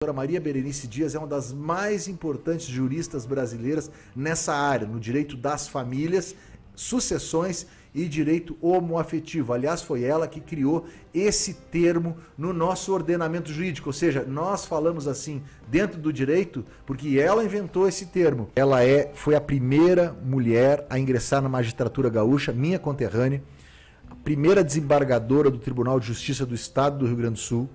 A doutora Maria Berenice Dias é uma das mais importantes juristas brasileiras nessa área, no direito das famílias, sucessões e direito homoafetivo. Aliás, foi ela que criou esse termo no nosso ordenamento jurídico, ou seja, nós falamos assim dentro do direito porque ela inventou esse termo. Ela foi a primeira mulher a ingressar na magistratura gaúcha, minha conterrânea, a primeira desembargadora do Tribunal de Justiça do Estado do Rio Grande do Sul.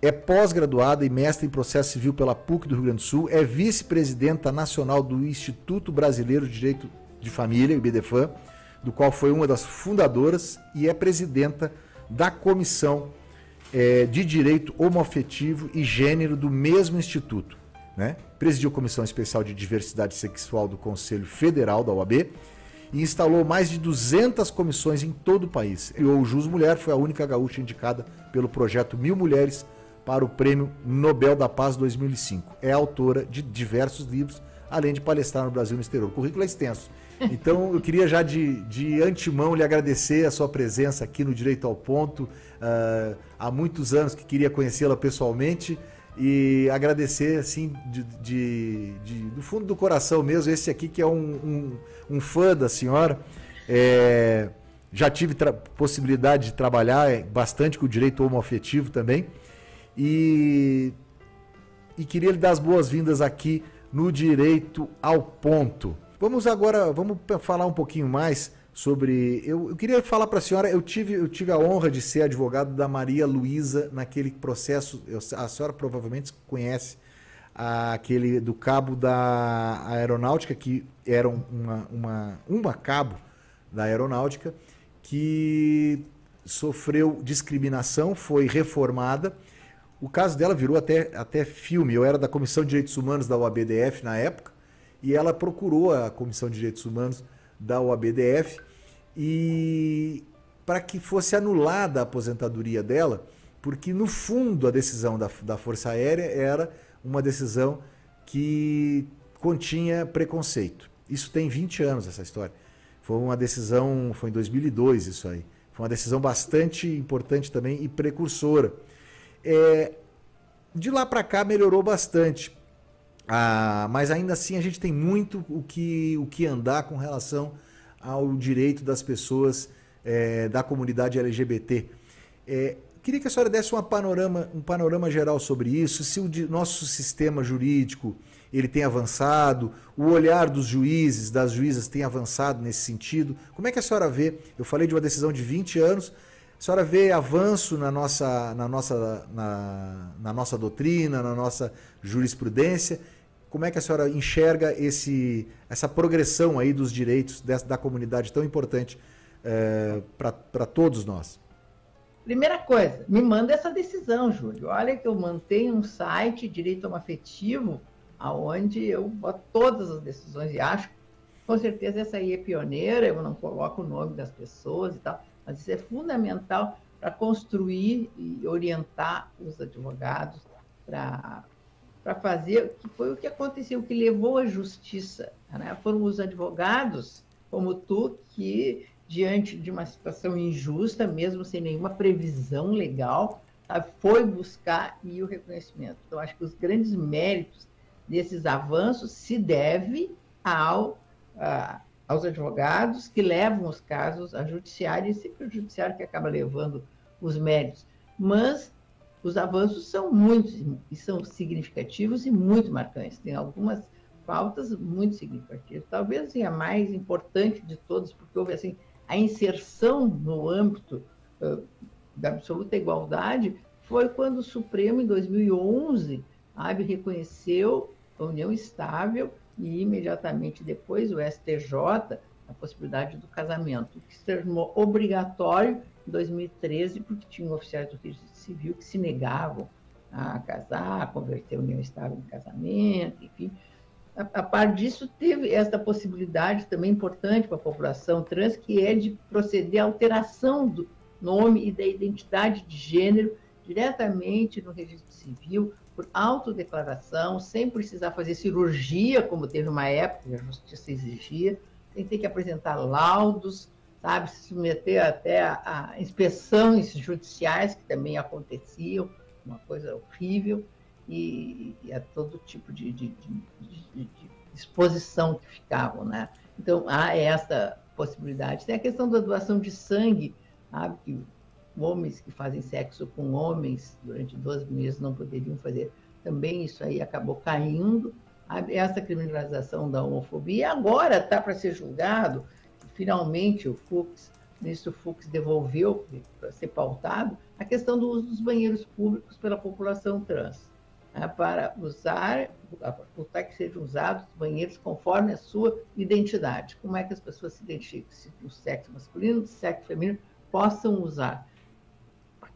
É pós-graduada e mestre em processo civil pela PUC do Rio Grande do Sul, é vice-presidenta nacional do Instituto Brasileiro de Direito de Família, o IBDFAM, do qual foi uma das fundadoras, e é presidenta da Comissão de Direito Homoafetivo e Gênero do mesmo instituto, né? Presidiu a Comissão Especial de Diversidade Sexual do Conselho Federal da OAB e instalou mais de 200 comissões em todo o país. E o Jus Mulher foi a única gaúcha indicada pelo projeto 1000 Mulheres para o Prêmio Nobel da Paz 2005. É autora de diversos livros, além de palestrar no Brasil e no exterior. O currículo é extenso. Então, eu queria já de antemão lhe agradecer a sua presença aqui no Direito ao Ponto. Há muitos anos que queria conhecê-la pessoalmente e agradecer, assim, do fundo do coração mesmo, esse aqui que é um fã da senhora. Já tive possibilidade de trabalhar bastante com o direito homoafetivo também. E queria lhe dar as boas-vindas aqui no Direito ao Ponto. Vamos falar um pouquinho mais sobre... Eu queria falar para a senhora, eu tive a honra de ser advogado da Maria Luísa naquele processo, a senhora provavelmente conhece, aquele do cabo da aeronáutica, que era uma cabo da aeronáutica, que sofreu discriminação, foi reformada. O caso dela virou até filme. Eu era da Comissão de Direitos Humanos da OABDF na época, e ela procurou a Comissão de Direitos Humanos da OABDF e para que fosse anulada a aposentadoria dela, porque no fundo a decisão da Força Aérea era uma decisão que continha preconceito. Isso tem 20 anos, essa história. Foi uma decisão, foi em 2002 isso aí. Foi uma decisão bastante importante também e precursora. De lá para cá melhorou bastante, mas ainda assim a gente tem muito o que andar com relação ao direito das pessoas da comunidade LGBT. Queria que a senhora desse um panorama geral sobre isso, se o nosso sistema jurídico ele tem avançado, o olhar dos juízes, das juízas tem avançado nesse sentido. Como é que a senhora vê? Eu falei de uma decisão de 20 anos, a senhora vê avanço na nossa doutrina, na nossa jurisprudência? Como é que a senhora enxerga essa progressão aí dos direitos da comunidade tão importante para todos nós? Primeira coisa, me manda essa decisão, Júlio. Olha que eu mantenho um site, Direito Homoafetivo, onde eu boto todas as decisões e acho, com certeza essa aí é pioneira, eu não coloco o nome das pessoas e tal, mas isso é fundamental para construir e orientar os advogados para fazer, que foi o que aconteceu, o que levou à justiça, né? Foram os advogados, como tu, que, diante de uma situação injusta, mesmo sem nenhuma previsão legal, foi buscar o reconhecimento. Então, acho que os grandes méritos desses avanços se devem aos advogados que levam os casos a judiciário, e sempre o judiciário que acaba levando os méritos. Mas os avanços são muitos, e são significativos e muito marcantes. Tem algumas pautas muito significativas. Talvez assim, a mais importante de todas, porque houve assim, a inserção no âmbito da absoluta igualdade, foi quando o Supremo, em 2011, reconheceu a união estável e, imediatamente depois, o STJ, a possibilidade do casamento, que se tornou obrigatório em 2013, porque tinham oficiais do registro civil que se negavam a casar, a converter a união estável em casamento, enfim. A par disso, teve esta possibilidade também importante para a população trans, que é de proceder à alteração do nome e da identidade de gênero diretamente no registro civil, por autodeclaração, sem precisar fazer cirurgia, como teve uma época que a justiça exigia, sem ter que apresentar laudos, se submeter até a inspeções judiciais, que também aconteciam, uma coisa horrível. a todo tipo de exposição que ficavam, né? Então, há essa possibilidade. Tem a questão da doação de sangue, sabe? Que homens que fazem sexo com homens durante 12 meses não poderiam fazer. Também isso aí acabou caindo. Essa criminalização da homofobia. E agora está para ser julgado, finalmente o ministro Fux devolveu para ser pautado a questão do uso dos banheiros públicos pela população trans, né, para que sejam usados banheiros conforme a sua identidade. Como é que as pessoas se identificam? Se o sexo masculino, o sexo feminino possam usar.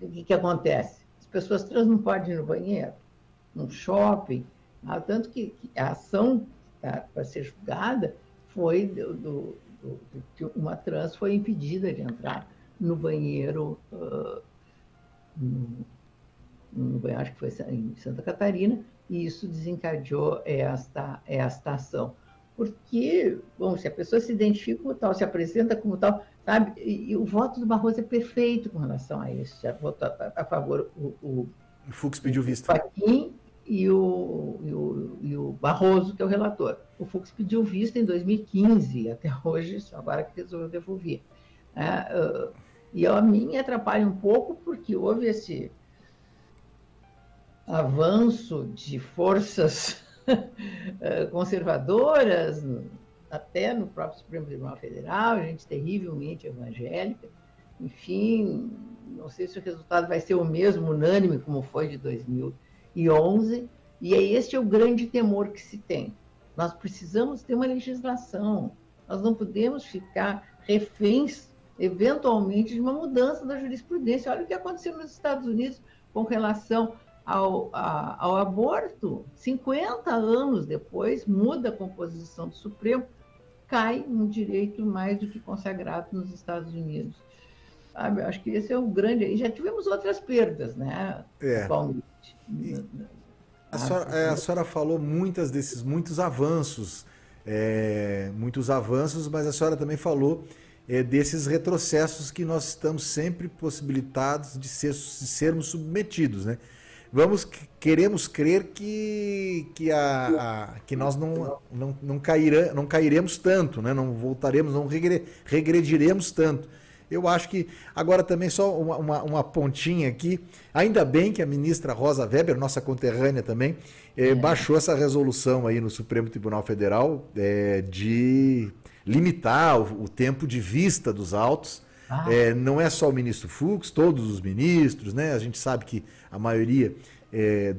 O que acontece? As pessoas trans não podem ir no banheiro, num shopping, tanto que a ação para ser julgada foi que uma trans foi impedida de entrar no banheiro, acho que foi em Santa Catarina, e isso desencadeou esta ação. Porque, bom, se a pessoa se identifica como tal, se apresenta como tal, sabe? E o voto do Barroso é perfeito com relação a isso. Já votou a favor o Fux pediu vista. Fachin e o Barroso, que é o relator. O Fux pediu vista em 2015, até hoje, só agora que resolveu devolver. E a mim atrapalha um pouco, porque houve esse avanço de forças conservadoras, até no próprio Supremo Tribunal Federal, gente terrivelmente evangélica. Enfim, não sei se o resultado vai ser o mesmo, unânime, como foi de 2011, e este é o grande temor que se tem. Nós precisamos ter uma legislação, nós não podemos ficar reféns, eventualmente, de uma mudança da jurisprudência. Olha o que aconteceu nos Estados Unidos com relação ao aborto. 50 anos depois, muda a composição do Supremo, cai um direito mais do que consagrado nos Estados Unidos. Sabe? Eu acho que esse é o grande... E já tivemos outras perdas, né? Atualmente. A senhora falou muitos avanços, mas a senhora também falou desses retrocessos que nós estamos sempre possibilitados de sermos submetidos, né? Queremos crer que nós não cairemos tanto, né? Não voltaremos, não regrediremos tanto. Eu acho que, agora também só uma pontinha aqui, ainda bem que a ministra Rosa Weber, nossa conterrânea também, baixou essa resolução aí no Supremo Tribunal Federal de limitar o tempo de vista dos autos. Não é só o ministro Fux, todos os ministros, né? A gente sabe que a maioria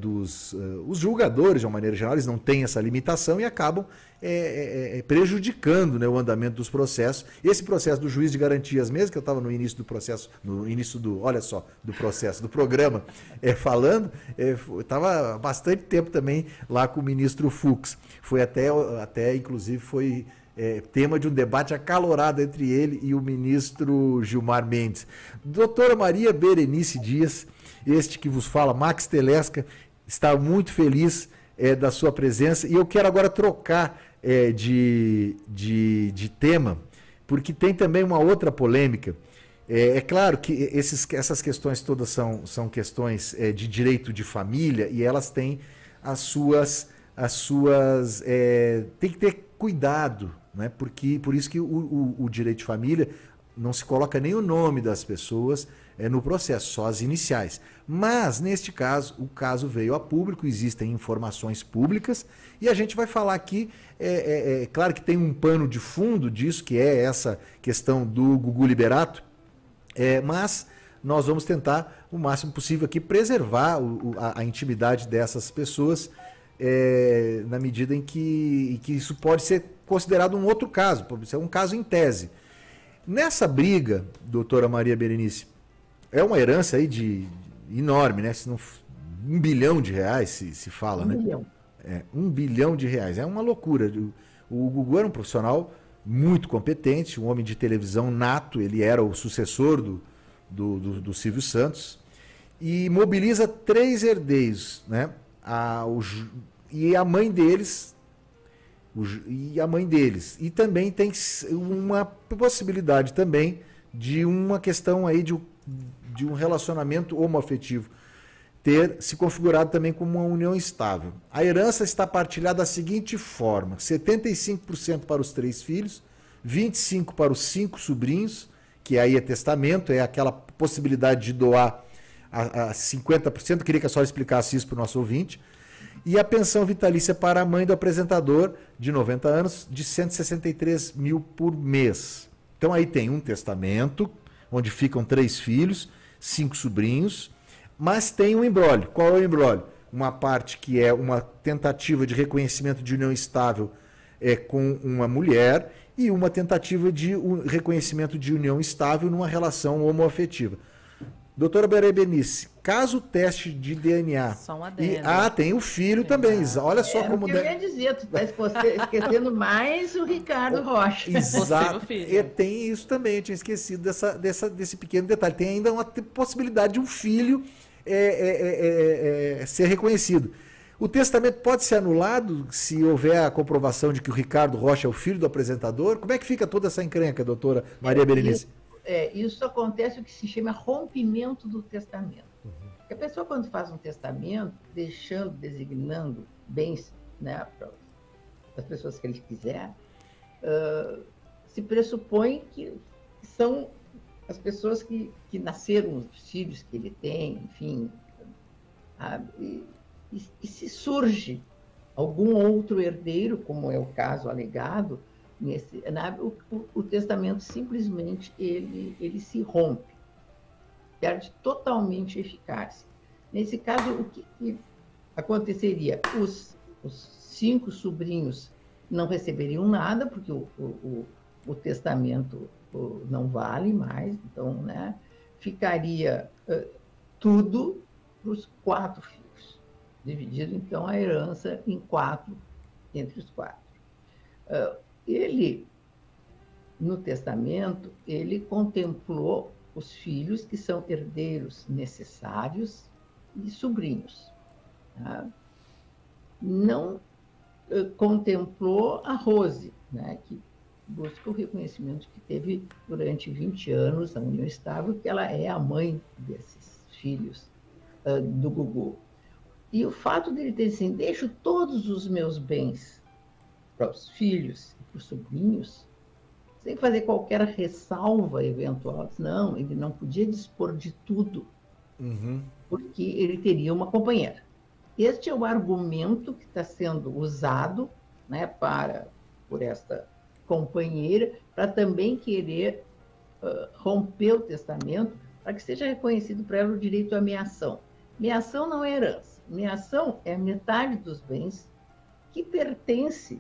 os julgadores, de uma maneira geral, eles não têm essa limitação e acabam prejudicando, né, o andamento dos processos. Esse processo do juiz de garantias mesmo, que eu estava no início do processo, do processo, do programa, falando, estava bastante tempo também lá com o ministro Fux. Foi até inclusive, foi tema de um debate acalorado entre ele e o ministro Gilmar Mendes. Doutora Maria Berenice Dias, este que vos fala, Max Telesca, está muito feliz da sua presença, e eu quero agora trocar de tema, porque tem também uma outra polêmica. É claro que essas questões todas são questões de direito de família, e elas têm as suas tem que ter cuidado, né? Porque por isso que o direito de família não se coloca nem o nome das pessoas no processo, só as iniciais. Mas, neste caso, o caso veio a público, existem informações públicas, e a gente vai falar aqui, claro que tem um pano de fundo disso, que é essa questão do Gugu Liberato, mas nós vamos tentar, o máximo possível aqui, preservar a intimidade dessas pessoas, na medida em que isso pode ser considerado um outro caso, pode ser um caso em tese. Nessa briga, doutora Maria Berenice, é uma herança aí enorme, né? Se não, R$1 bilhão se fala, né? 1 bilhão. R$1 bilhão. É uma loucura. O Gugu era um profissional muito competente, um homem de televisão nato, ele era o sucessor do Silvio Santos, e mobiliza 3 herdeiros, né? E a mãe deles. E também tem uma possibilidade também de uma questão aí de um relacionamento homoafetivo. ter se configurado também como uma união estável. A herança está partilhada da seguinte forma: 75% para os 3 filhos, 25% para os 5 sobrinhos, que aí é testamento, é aquela possibilidade de doar a 50%, queria que a senhora explicasse isso para o nosso ouvinte, e a pensão vitalícia para a mãe do apresentador, de 90 anos, de 163 mil por mês. Então aí tem um testamento, onde ficam 3 filhos, 5 sobrinhos, mas tem um imbróglio. Qual é o imbróglio? Uma parte que é uma tentativa de reconhecimento de união estável com uma mulher e uma tentativa de reconhecimento de união estável numa relação homoafetiva. Doutora Berenice, caso o teste de DNA... Só um adendo. Tem o filho também. Olha só como... Eu ia dizer, tu está esquecendo mais o Ricardo Rocha. Exato. E tem isso também, eu tinha esquecido desse pequeno detalhe. Tem ainda uma possibilidade de um filho ser reconhecido. O testamento pode ser anulado se houver a comprovação de que o Ricardo Rocha é o filho do apresentador? Como é que fica toda essa encrenca, doutora Maria Berenice? Isso acontece o que se chama rompimento do testamento. Porque a pessoa, quando faz um testamento, designando bens, né, para as pessoas que ele quiser, se pressupõe que são as pessoas que nasceram, os filhos que ele tem, enfim. E se surge algum outro herdeiro, como é o caso alegado, o testamento simplesmente ele se rompe, perde totalmente eficácia. Nesse caso, o que aconteceria? Os 5 sobrinhos não receberiam nada, porque o testamento não vale mais, então, né, ficaria tudo para os 4 filhos, dividido, então, a herança em 4, entre os 4. Ele, no testamento, ele contemplou os filhos que são herdeiros necessários e sobrinhos. Tá? Não contemplou a Rose, né, que busca o reconhecimento que teve durante 20 anos na união estável, que ela é a mãe desses filhos do Gugu. E o fato dele ter assim, deixo todos os meus bens para os filhos e para os sobrinhos, sem fazer qualquer ressalva eventual. Não, ele não podia dispor de tudo, porque ele teria uma companheira. Este é o argumento que está sendo usado, né, por esta companheira, para também querer romper o testamento, para que seja reconhecido para ela o direito à meação. Meação não é herança. Meação é metade dos bens que pertence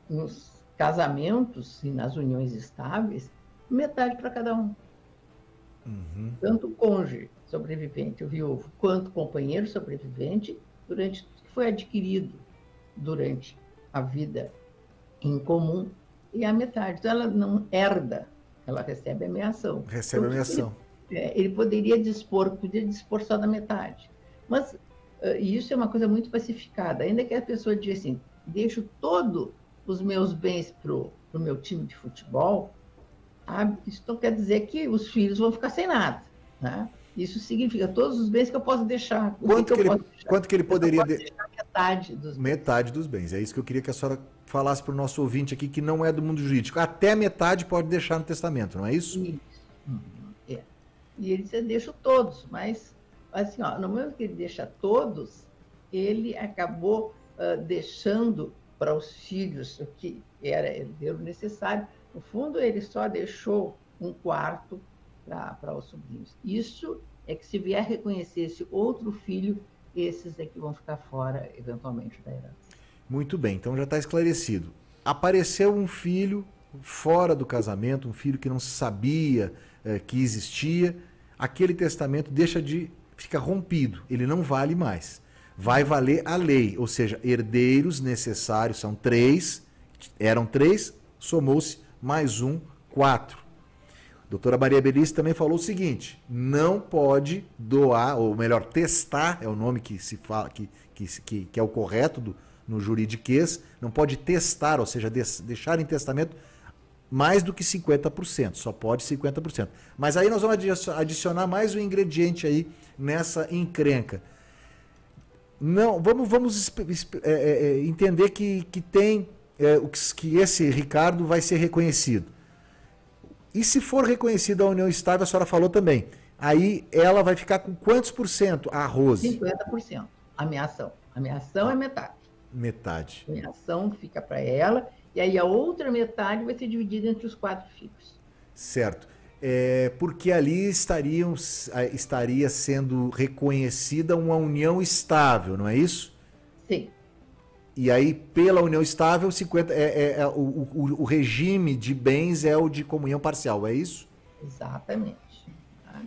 nos casamentos e nas uniões estáveis, metade para cada um. Tanto o cônjuge sobrevivente, o viúvo, quanto o companheiro sobrevivente, durante tudo que foi adquirido durante a vida em comum, e a metade. Então, ela não herda, ela recebe a meação. Recebe a meação. Ele podia dispor só da metade. Mas isso é uma coisa muito pacificada. Ainda que a pessoa diga assim, deixo todos os meus bens para o meu time de futebol, isso não quer dizer que os filhos vão ficar sem nada. Né? Isso significa todos os bens que eu posso deixar. Quanto que ele poderia deixar? Metade dos bens. Metade dos bens. É isso que eu queria que a senhora falasse para o nosso ouvinte aqui, que não é do mundo jurídico. Até metade pode deixar no testamento, não é isso? Isso. E ele disse, deixo todos, mas assim, no momento que ele deixa todos, ele acabou deixando para os filhos o que era herdeiro necessário. No fundo, ele só deixou 1/4 para os sobrinhos. Isso é que, se vier reconhecer esse outro filho, esses é que vão ficar fora, eventualmente, da herança. Muito bem, então já está esclarecido. Apareceu um filho fora do casamento, um filho que não se sabia que existia, aquele testamento fica rompido, ele não vale mais. Vai valer a lei, ou seja, herdeiros necessários são 3, eram 3, somou-se mais 1, 4. Doutora Maria Berenice também falou o seguinte, não pode doar, ou melhor, testar, é o nome que se fala, que é o correto no juridiquês, não pode testar, ou seja, deixar em testamento mais do que 50%, só pode 50%. Mas aí nós vamos adicionar mais um ingrediente aí nessa encrenca. Não, vamos entender que tem que esse Ricardo vai ser reconhecido. E se for reconhecida a união estável, a senhora falou também, aí ela vai ficar com quantos por cento, a Rose? 50%. Ameação. Ameação é metade. Metade. A ameação fica para ela, e aí a outra metade vai ser dividida entre os 4 filhos. Certo. Porque ali estaria sendo reconhecida uma união estável, não é isso? Sim. E aí, pela união estável, 50, o regime de bens é o de comunhão parcial, é isso? Exatamente. Tá?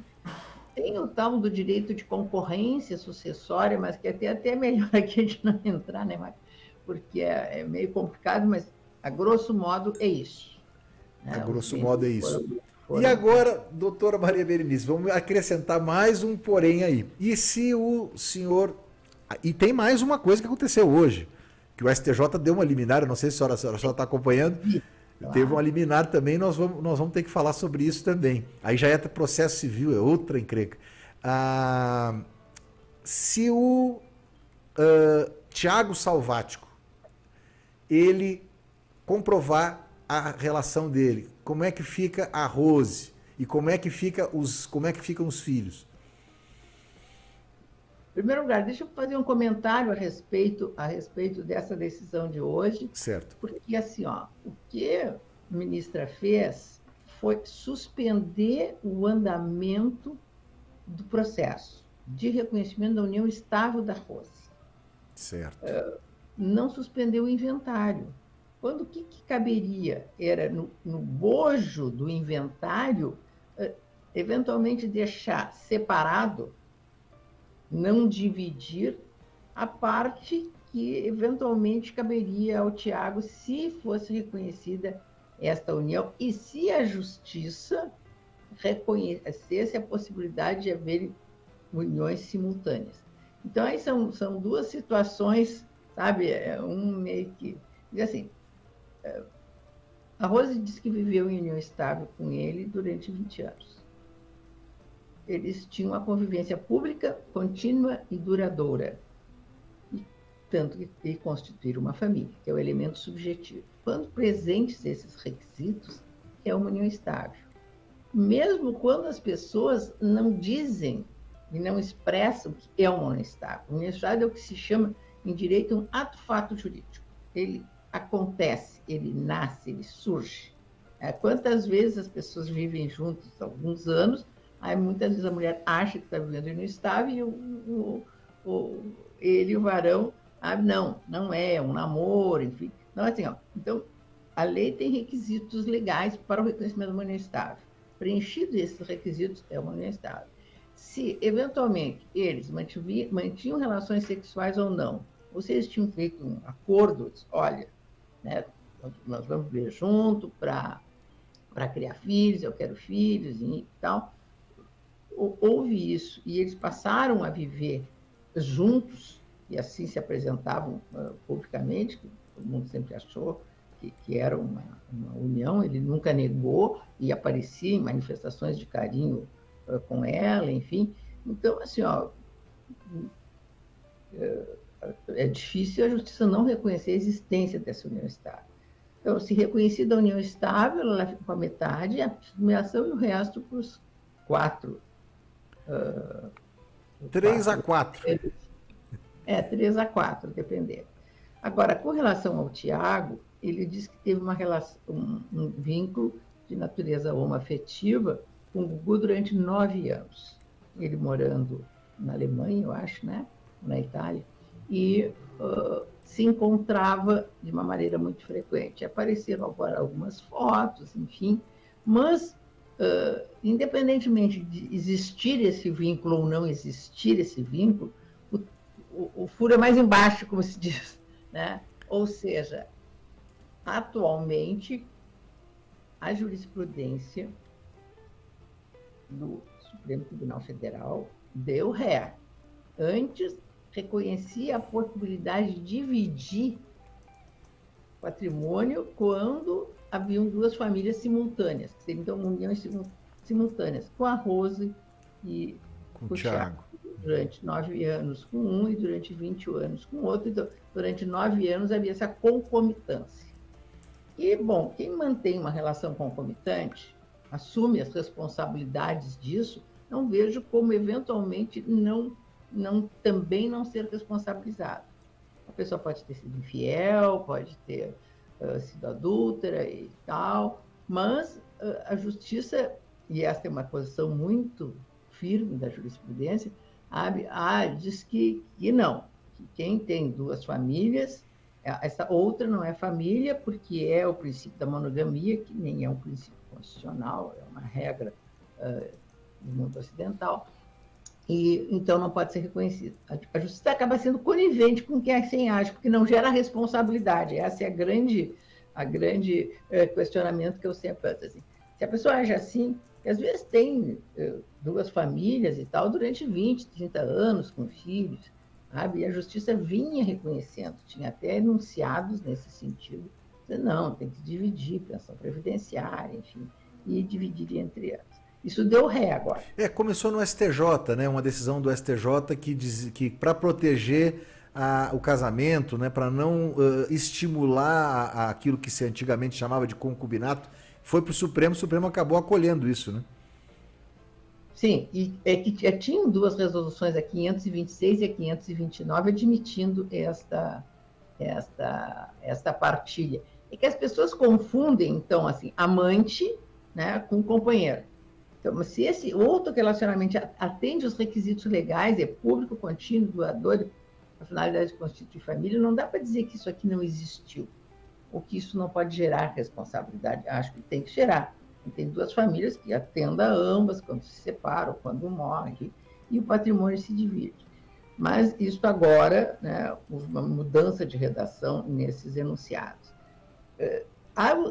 Tem o tal do direito de concorrência sucessória, mas que até é melhor aqui a gente não entrar, né, Marcos? Porque é meio complicado, mas a grosso modo é isso. Né? A grosso modo é isso. E agora, doutora Maria Berenice, vamos acrescentar mais um porém aí. E se o senhor... E tem mais uma coisa que aconteceu hoje, que o STJ deu uma liminar, eu não sei se a senhora está acompanhando, claro. Teve uma liminar também, nós vamos ter que falar sobre isso também. Aí já é processo civil, é outra encrenca. Se o Tiago Salvático, ele comprovar a relação dele, como é que fica a Rose e como é que ficam os filhos? Em primeiro lugar, deixa eu fazer um comentário a respeito dessa decisão de hoje. Certo. Porque, assim, o que a ministra fez foi suspender o andamento do processo de reconhecimento da união estável da Rose. Certo. Não suspendeu o inventário. Quando o que caberia era, no bojo do inventário, eventualmente deixar separado, não dividir a parte que eventualmente caberia ao Tiago se fosse reconhecida esta união e se a justiça reconhecesse a possibilidade de haver uniões simultâneas. Então, aí são duas situações, sabe? Meio que... Diz assim, a Rose disse que viveu em união estável com ele durante 20 anos. Eles tinham uma convivência pública, contínua e duradoura. E, tanto que constituíram uma família, que é o elemento subjetivo. Quando presentes esses requisitos, é uma união estável. Mesmo quando as pessoas não dizem e não expressam que é uma união estável. Uma união estável é o que se chama, em direito, um ato-fato jurídico. Ele acontece, ele nasce, ele surge. Quantas vezes as pessoas vivem juntas há alguns anos, aí muitas vezes a mulher acha que está vivendo união estável e ele, o varão, não é um namoro, enfim. Então, assim, então, a lei tem requisitos legais para o reconhecimento de uma união estável. Preenchidos esses requisitos, é uma união estável. Se, eventualmente, eles mantinham relações sexuais ou não, ou se eles tinham feito um acordo, olha, né, nós vamos viver junto para criar filhos, eu quero filhos e tal. Houve isso, e eles passaram a viver juntos, e assim se apresentavam publicamente, que todo mundo sempre achou que era uma união, ele nunca negou, e aparecia em manifestações de carinho com ela, enfim. Então, assim, é difícil a justiça não reconhecer a existência dessa união estável. Então, se reconhecida a união estável, ela fica com a metade, a ameação e o resto para os 4. 3-4. 3-4, dependendo. Agora, com relação ao Tiago, ele disse que teve um vínculo de natureza homoafetiva com o Gugu durante 9 anos. Ele morando na Alemanha, eu acho, né? Na Itália, e se encontrava de uma maneira muito frequente. Apareceram agora algumas fotos, enfim, mas, independentemente de existir esse vínculo ou não existir esse vínculo, o furo é mais embaixo, como se diz, né? Ou seja, atualmente, a jurisprudência do Supremo Tribunal Federal deu ré. Antes, reconhecia a possibilidade de dividir patrimônio quando haviam 2 famílias simultâneas, que seriam então uniões simultâneas, com a Rose e com o Tiago. durante 9 anos com um e durante 20 anos com outro. Então, durante 9 anos havia essa concomitância. E, bom, quem mantém uma relação concomitante, assume as responsabilidades disso, não vejo como, eventualmente, também não ser responsabilizado. A pessoa pode ter sido infiel, pode ter sido adúltera e tal, mas a justiça, e essa é uma posição muito firme da jurisprudência, diz que não, que quem tem 2 famílias, essa outra não é família, porque é o princípio da monogamia, que nem é um princípio constitucional, é uma regra do mundo ocidental, e então não pode ser reconhecido. A justiça acaba sendo conivente com quem assim age, porque não gera responsabilidade. Esse é a grande questionamento que eu sempre faço. Assim. Se a pessoa age assim, que às vezes tem 2 famílias e tal, durante 20, 30 anos com filhos, sabe? E a justiça vinha reconhecendo, tinha até enunciados nesse sentido. Não, tem que dividir pensão previdenciária, enfim, e dividir entre elas. Isso deu ré agora. Começou no STJ, né? Uma decisão do STJ que diz que para proteger o casamento, né? Para não estimular aquilo que se antigamente chamava de concubinato, foi para o Supremo acabou acolhendo isso, né? Sim, e tinham 2 resoluções, a 526 e a 529, admitindo esta partilha. É que as pessoas confundem, então, assim, amante, né, com companheiro. Então, se esse outro relacionamento atende os requisitos legais, é público, contínuo, doador, a finalidade de constituir família, não dá para dizer que isso aqui não existiu, ou que isso não pode gerar responsabilidade. Acho que tem que gerar. Tem 2 famílias que atendam a ambas quando se separam, quando morrem, e o patrimônio se divide. Mas isso agora, né, uma mudança de redação nesses enunciados.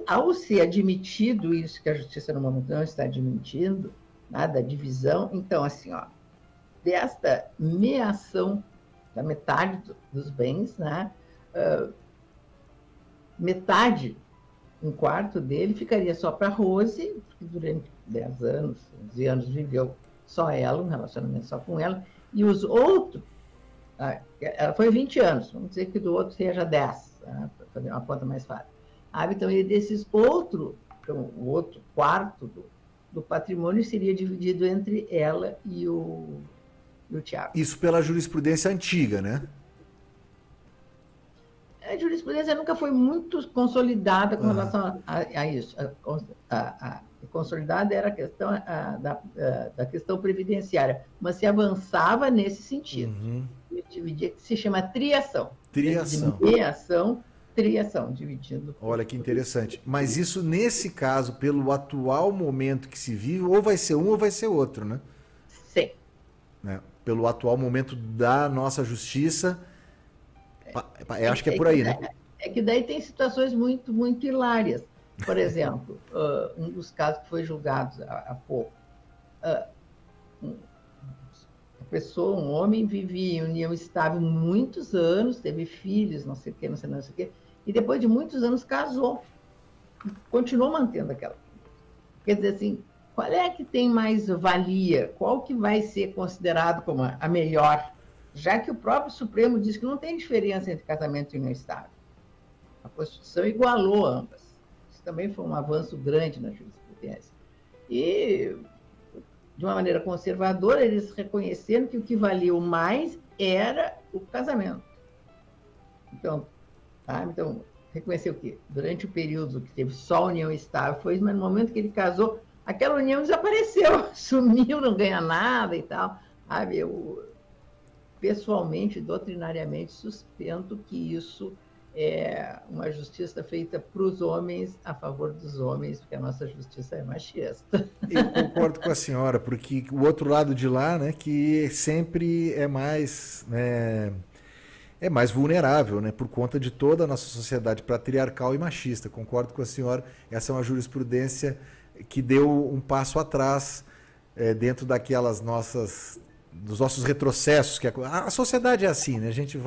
Ao ser admitido isso que a justiça no momento não está admitindo, né, da divisão, então, assim, desta meação da metade dos bens, né, metade, 1/4 dele, ficaria só para Rose, que durante 10 anos, 11 anos, viveu só ela, um relacionamento só com ela, e os outros, ela foi 20 anos, vamos dizer que do outro seja 10, né, para fazer uma conta mais fácil. Então, desses o outro quarto do patrimônio seria dividido entre ela e o Tiago. Isso pela jurisprudência antiga, né? A jurisprudência nunca foi muito consolidada com relação a isso. A consolidada era a questão da questão previdenciária, mas se avançava nesse sentido. Dividia, que se chama triação. Triação, dividindo. Olha que interessante. Mas isso, nesse caso, pelo atual momento que se vive, ou vai ser um ou vai ser outro, né? Sim. Né? Pelo atual momento da nossa justiça, acho que é por aí, né? É que daí tem situações muito, muito hilárias. Por exemplo, um dos casos que foi julgado há pouco, pessoa, um homem, vivia em união estável muitos anos, teve filhos, não sei o quê, não sei o quê, e depois de muitos anos casou. Continuou mantendo aquela. Quer dizer assim, qual é que tem mais valia? Qual que vai ser considerado como a melhor? Já que o próprio Supremo diz que não tem diferença entre casamento e união estável. A Constituição igualou ambas. Isso também foi um avanço grande na jurisprudência. E de uma maneira conservadora, eles reconheceram que o que valeu mais era o casamento. Então, reconheceu o quê? Durante o período que teve só união estável, mas no momento que ele casou, aquela união desapareceu, sumiu, não ganha nada e tal. Eu, pessoalmente, doutrinariamente, suspendo que isso é uma justiça feita para os homens, a favor dos homens, porque a nossa justiça é machista. Eu concordo com a senhora, porque o outro lado de lá, né, que sempre é mais vulnerável, né, por conta de toda a nossa sociedade patriarcal e machista. Concordo com a senhora, essa é uma jurisprudência que deu um passo atrás dentro dos nossos retrocessos. A sociedade é assim, né? A gente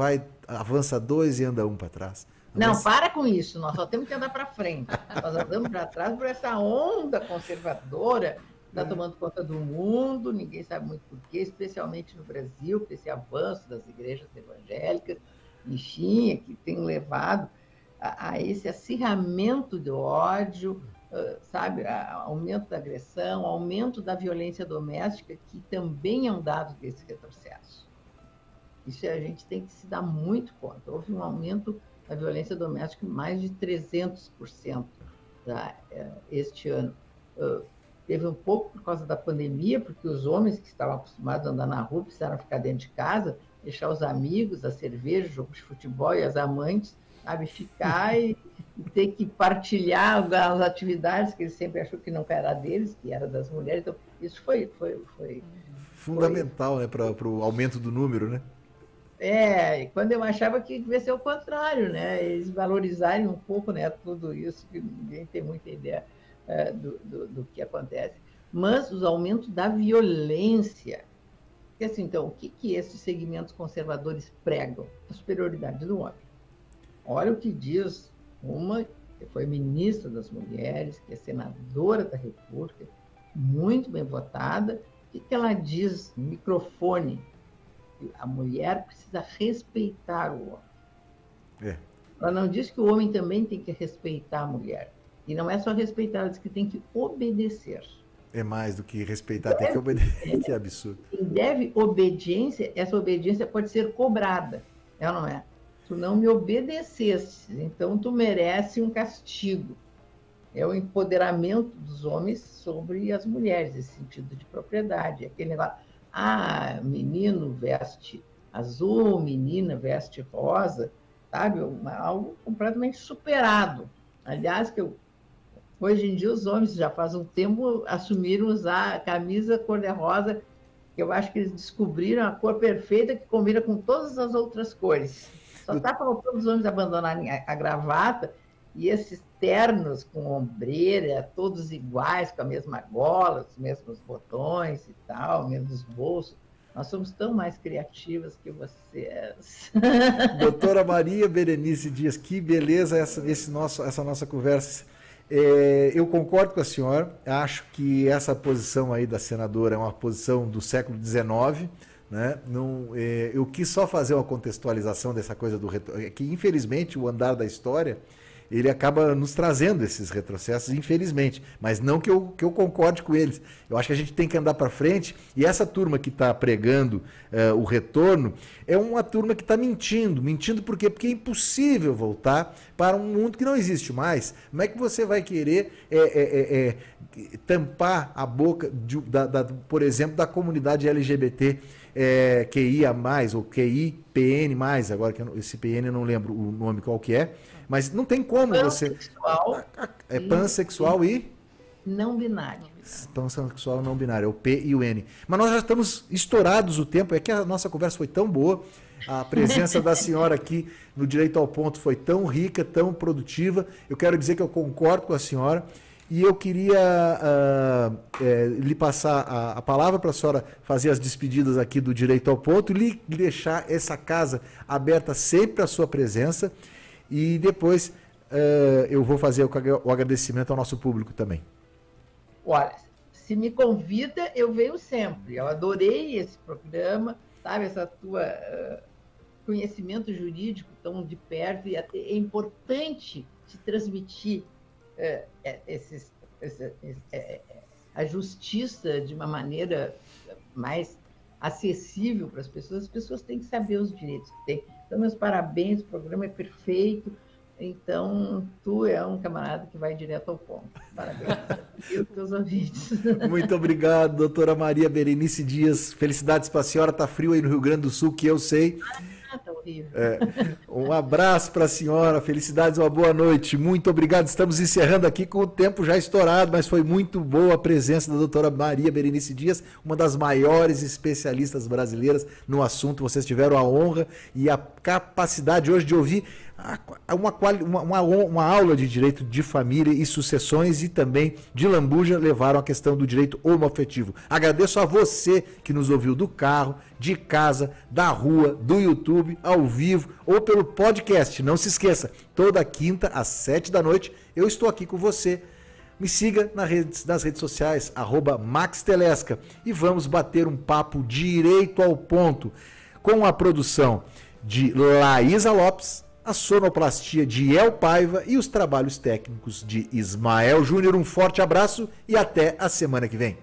avança 2 e anda 1 para trás. Não, para com isso, nós só temos que andar para frente. Nós andamos para trás por essa onda conservadora está tomando conta do mundo, ninguém sabe muito por quê, especialmente no Brasil, com esse avanço das igrejas evangélicas, enfim, que tem levado a esse acirramento do ódio, sabe, aumento da agressão, aumento da violência doméstica, que também é um dado desse retrocesso. Isso a gente tem que se dar muito conta. Houve um aumento da violência doméstica de mais de 300% este ano. Teve um pouco por causa da pandemia, porque os homens que estavam acostumados a andar na rua precisaram ficar dentro de casa, deixar os amigos, a cerveja, o jogo de futebol e as amantes, sabe, ficar e ter que partilhar as atividades que eles sempre achou que não era deles, que era das mulheres. Então, isso foi fundamental, né, para o aumento do número, né? E quando eu achava que devia ser o contrário, né? Eles valorizarem um pouco, né, tudo isso, que ninguém tem muita ideia do que acontece. Mas os aumentos da violência. Porque, assim, então, o que esses segmentos conservadores pregam? A superioridade do homem. Olha o que diz uma que foi ministra das Mulheres, que é senadora da República, muito bem votada. O que ela diz no microfone? A mulher precisa respeitar o homem. Ela não diz que o homem também tem que respeitar a mulher. E não é só respeitar, ela diz que tem que obedecer. É mais do que respeitar, tem que obedecer. Que absurdo. Quem deve obediência, essa obediência pode ser cobrada. É ou não é? Tu não me obedeceste, então tu merece um castigo. É o empoderamento dos homens sobre as mulheres, esse sentido de propriedade. Aquele negócio, menino veste azul, menina veste rosa, sabe? Algo completamente superado. Aliás, hoje em dia os homens já faz um tempo assumiram usar a camisa cor-de-rosa, que eu acho que eles descobriram a cor perfeita que combina com todas as outras cores. Só está faltando os homens abandonarem a gravata e esses ternos com ombreira, todos iguais, com a mesma gola, os mesmos botões e tal, mesmos bolsos. Nós somos tão mais criativas que vocês. Doutora Maria Berenice Dias, que beleza essa nossa conversa. Eu concordo com a senhora, acho que essa posição aí da senadora é uma posição do século XIX, né? Eu quis só fazer uma contextualização dessa coisa que infelizmente o andar da história ele acaba nos trazendo esses retrocessos, infelizmente, mas não que eu concorde com eles. Eu acho que a gente tem que andar para frente, e essa turma que está pregando o retorno é uma turma que está mentindo por quê? Porque é impossível voltar para um mundo que não existe mais. Como é que você vai querer tampar a boca, por exemplo, da comunidade LGBT QIA+, ou QIPN+, agora que esse PN eu não lembro o nome qual que é, mas não tem como pansexual, é pansexual e não binário. Pansexual não binário, é o P e o N. Mas nós já estamos estourados o tempo, é que a nossa conversa foi tão boa, a presença da senhora aqui no Direito ao Ponto foi tão rica, tão produtiva. Eu quero dizer que eu concordo com a senhora. E eu queria lhe passar a palavra para a senhora fazer as despedidas aqui do Direito ao Ponto e lhe deixar essa casa aberta sempre para a sua presença. E depois eu vou fazer o agradecimento ao nosso público também. Olha, se me convida, eu venho sempre. Eu adorei esse programa, sabe? Essa tua conhecimento jurídico tão de perto. E é importante te transmitir a justiça de uma maneira mais acessível para as pessoas têm que saber os direitos que têm. Então, meus parabéns, o programa é perfeito. Então, tu é um camarada que vai direto ao ponto. Parabéns e os teus ouvintes. Muito obrigado, doutora Maria Berenice Dias. Felicidades para a senhora. Está frio aí no Rio Grande do Sul, que eu sei. Tá horrível. Um abraço para a senhora, felicidades, uma boa noite. Muito obrigado. Estamos encerrando aqui com o tempo já estourado, mas foi muito boa a presença da doutora Maria Berenice Dias, uma das maiores especialistas brasileiras no assunto. Vocês tiveram a honra e a capacidade hoje de ouvir uma aula de direito de família e sucessões, e também de lambuja levaram a questão do direito homoafetivo. Agradeço a você que nos ouviu do carro, de casa, da rua, do YouTube, ao vivo ou pelo podcast. Não se esqueça, toda quinta às 7 da noite eu estou aqui com você. Me siga nas redes sociais, @MaxTelesca, e vamos bater um papo direito ao ponto, com a produção de Laísa Lopes, a sonoplastia de El Paiva e os trabalhos técnicos de Ismael Júnior. Um forte abraço e até a semana que vem.